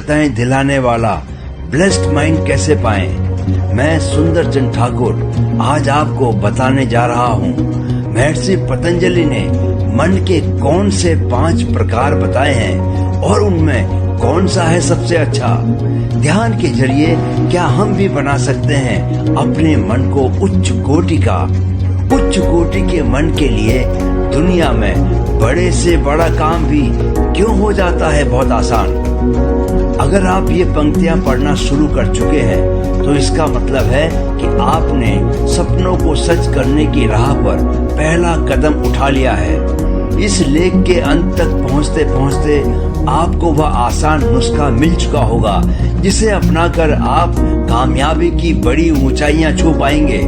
सफलताएं दिलाने वाला ब्लेस्ड माइंड कैसे पाएं? मैं सुंदर चंद ठाकुर आज आपको बताने जा रहा हूँ। महर्षि पतंजलि ने मन के कौन से 5 प्रकार बताए हैं और उनमें कौन सा है सबसे अच्छा। ध्यान के जरिए क्या हम भी बना सकते हैं अपने मन को उच्च कोटि का। उच्च कोटि के मन के लिए दुनिया में बड़े से बड़ा काम भी क्यों हो जाता है बहुत आसान। अगर आप ये पंक्तियां पढ़ना शुरू कर चुके हैं तो इसका मतलब है कि आपने सपनों को सच करने की राह पर पहला कदम उठा लिया है। इस लेख के अंत तक पहुंचते पहुंचते आपको वह आसान नुस्खा मिल चुका होगा जिसे अपनाकर आप कामयाबी की बड़ी ऊंचाइयां छू पाएंगे।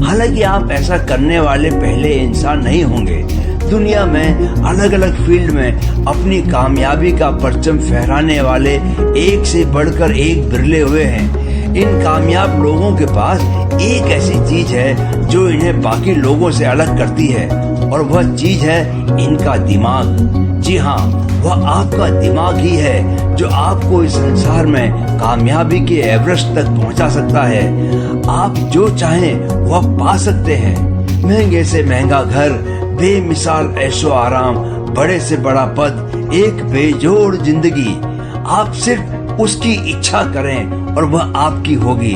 हालांकि आप ऐसा करने वाले पहले इंसान नहीं होंगे। दुनिया में अलग अलग फील्ड में अपनी कामयाबी का परचम फहराने वाले एक से बढ़कर एक बिरले हुए हैं। इन कामयाब लोगों के पास एक ऐसी चीज है जो इन्हें बाकी लोगों से अलग करती है और वह चीज है इनका दिमाग। जी हाँ, वह आपका दिमाग ही है जो आपको इस संसार में कामयाबी के एवरेस्ट तक पहुंचा सकता है। आप जो चाहें वह पा सकते हैं। महंगे से महंगा घर, बेमिसाल ऐशो आराम, बड़े से बड़ा पद, एक बेजोड़ जिंदगी। आप सिर्फ उसकी इच्छा करें और वह आपकी होगी।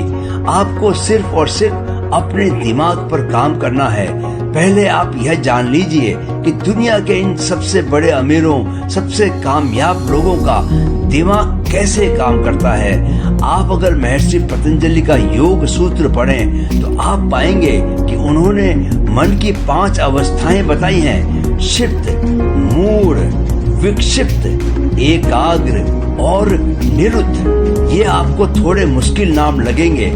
आपको सिर्फ और सिर्फ अपने दिमाग पर काम करना है। पहले आप यह जान लीजिए कि दुनिया के इन सबसे बड़े अमीरों, सबसे कामयाब लोगों का दिमाग कैसे काम करता है। आप अगर महर्षि पतंजलि का योग सूत्र पढ़ें तो आप पाएंगे कि उन्होंने मन की 5 अवस्थाएं बताई हैं। क्षिप्त, मूढ़, विक्षिप्त, एकाग्र और निरुद्ध। ये आपको थोड़े मुश्किल नाम लगेंगे।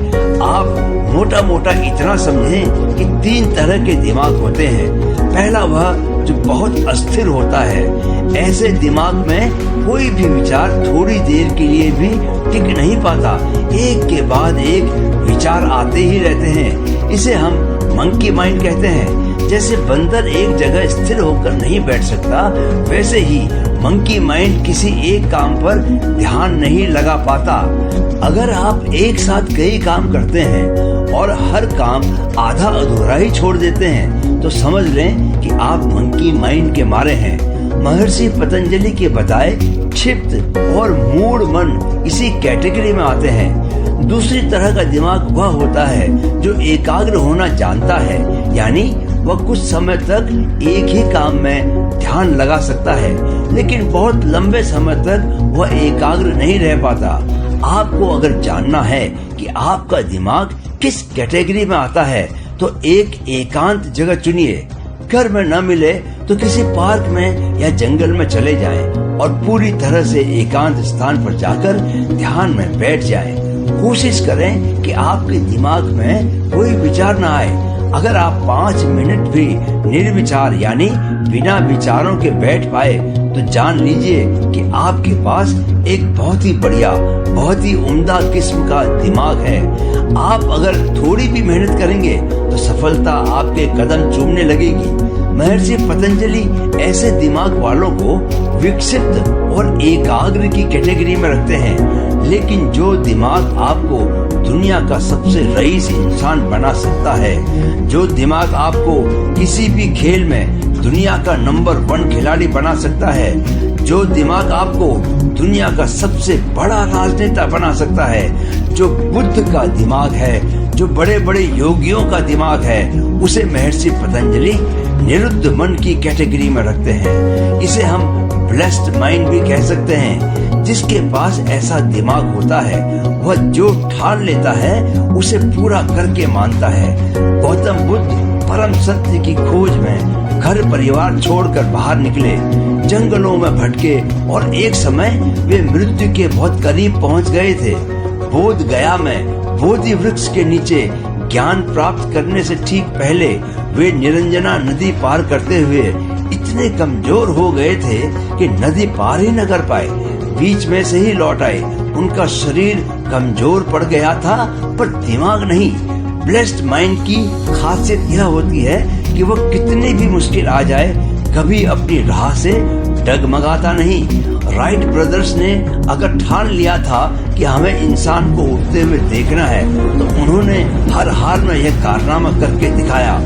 आप मोटा मोटा इतना समझें कि 3 तरह के दिमाग होते हैं। पहला वह जो बहुत अस्थिर होता है। ऐसे दिमाग में कोई भी विचार थोड़ी देर के लिए भी टिक नहीं पाता। एक के बाद एक विचार आते ही रहते हैं। इसे हम मंकी माइंड कहते हैं। जैसे बंदर एक जगह स्थिर होकर नहीं बैठ सकता, वैसे ही मंकी माइंड किसी एक काम पर ध्यान नहीं लगा पाता। अगर आप एक साथ कई काम करते हैं और हर काम आधा अधूरा ही छोड़ देते हैं तो समझ लें कि आप मंकी माइंड के मारे हैं। महर्षि पतंजलि के बताए क्षिप्त और मूढ़ मन इसी कैटेगरी में आते हैं। दूसरी तरह का दिमाग वह होता है जो एकाग्र होना जानता है, यानी वह कुछ समय तक एक ही काम में ध्यान लगा सकता है, लेकिन बहुत लंबे समय तक वह एकाग्र नहीं रह पाता। आपको अगर जानना है कि आपका दिमाग किस कैटेगरी में आता है तो एक एकांत जगह चुनिए। घर में न मिले तो किसी पार्क में या जंगल में चले जाएं और पूरी तरह से एकांत स्थान पर जाकर ध्यान में बैठ जाएं। कोशिश करें कि आपके दिमाग में कोई विचार न आए। अगर आप 5 मिनट भी निर्विचार यानी बिना विचारों के बैठ पाए तो जान लीजिए कि आपके पास एक बहुत ही बढ़िया, बहुत ही उम्दा किस्म का दिमाग है। आप अगर थोड़ी भी मेहनत करेंगे तो सफलता आपके कदम चूमने लगेगी। महर्षि पतंजलि ऐसे दिमाग वालों को विकसित और एकाग्र की कैटेगरी में रखते हैं, लेकिन जो दिमाग आपको दुनिया का सबसे रईस इंसान बना सकता है, जो दिमाग आपको किसी भी खेल में दुनिया का नंबर 1 खिलाड़ी बना सकता है, जो दिमाग आपको दुनिया का सबसे बड़ा राजनेता बना सकता है, जो बुद्ध का दिमाग है, जो बड़े बड़े योगियों का दिमाग है, उसे महर्षि पतंजलि निरुद्ध मन की कैटेगरी में रखते हैं। इसे हम ब्लेस्ड माइंड भी कह सकते हैं। जिसके पास ऐसा दिमाग होता है वह जो ठान लेता है उसे पूरा करके मानता है। गौतम बुद्ध परम सत्य की खोज में घर परिवार छोड़कर बाहर निकले, जंगलों में भटके और एक समय वे मृत्यु के बहुत करीब पहुंच गए थे। बोध गया में बोधि वृक्ष के नीचे ज्ञान प्राप्त करने से ठीक पहले वे निरंजना नदी पार करते हुए इतने कमजोर हो गए थे कि नदी पार ही न कर पाए। बीच में से ही लौट आए। उनका शरीर कमजोर पड़ गया था पर दिमाग नहीं। ब्लेस्ड माइंड की खासियत यह होती है कि वह कितनी भी मुश्किल आ जाए कभी अपनी राह से डगमगाता नहीं। राइट ब्रदर्स ने अगर ठान लिया था कि हमें इंसान को उड़ते हुए देखना है, तो उन्होंने हर हाल में यह कारनामा करके दिखाया।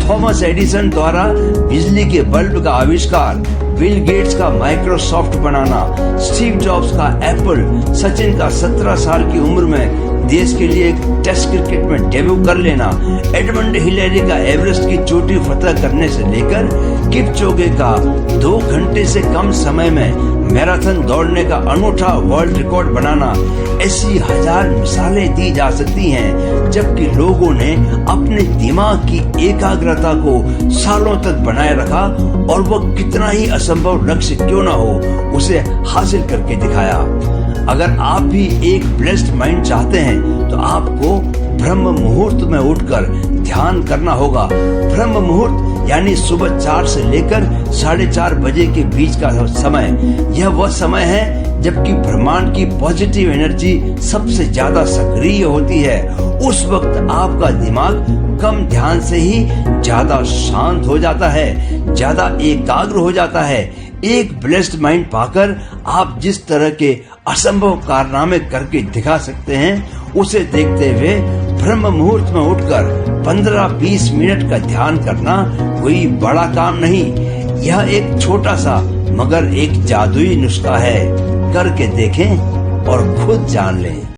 थॉमस एडिसन द्वारा बिजली के बल्ब का आविष्कार, बिल गेट्स का माइक्रोसॉफ्ट बनाना, स्टीव जॉब्स का एप्पल, सचिन का 17 साल की उम्र में देश के लिए टेस्ट क्रिकेट में डेब्यू कर लेना, एडमंड हिलेरी का एवरेस्ट की चोटी फतह करने से लेकर किपचोगे का 2 घंटे से कम समय में मैराथन दौड़ने का अनूठा वर्ल्ड रिकॉर्ड बनाना, ऐसी हजार मिसालें दी जा सकती हैं। जबकि लोगों ने अपने दिमाग की एकाग्रता को सालों तक बनाए रखा और वह कितना ही असंभव लक्ष्य क्यों न हो, उसे हासिल करके दिखाया। अगर आप भी एक ब्लेस्ड माइंड चाहते हैं तो आपको ब्रह्म मुहूर्त में उठकर ध्यान करना होगा। ब्रह्म मुहूर्त यानी सुबह 4 से लेकर 4:30 बजे के बीच का समय। यह वह समय है जबकि ब्रह्मांड की पॉजिटिव एनर्जी सबसे ज्यादा सक्रिय होती है। उस वक्त आपका दिमाग कम ध्यान से ही ज्यादा शांत हो जाता है, ज्यादा एकाग्र हो जाता है। एक ब्लेस्ड माइंड पाकर आप जिस तरह के असंभव कारनामे करके दिखा सकते हैं, उसे देखते हुए ब्रह्म मुहूर्त में उठकर 15-20 मिनट का ध्यान करना कोई बड़ा काम नहीं। यह एक छोटा सा मगर एक जादुई नुस्खा है। करके देखें और खुद जान लें।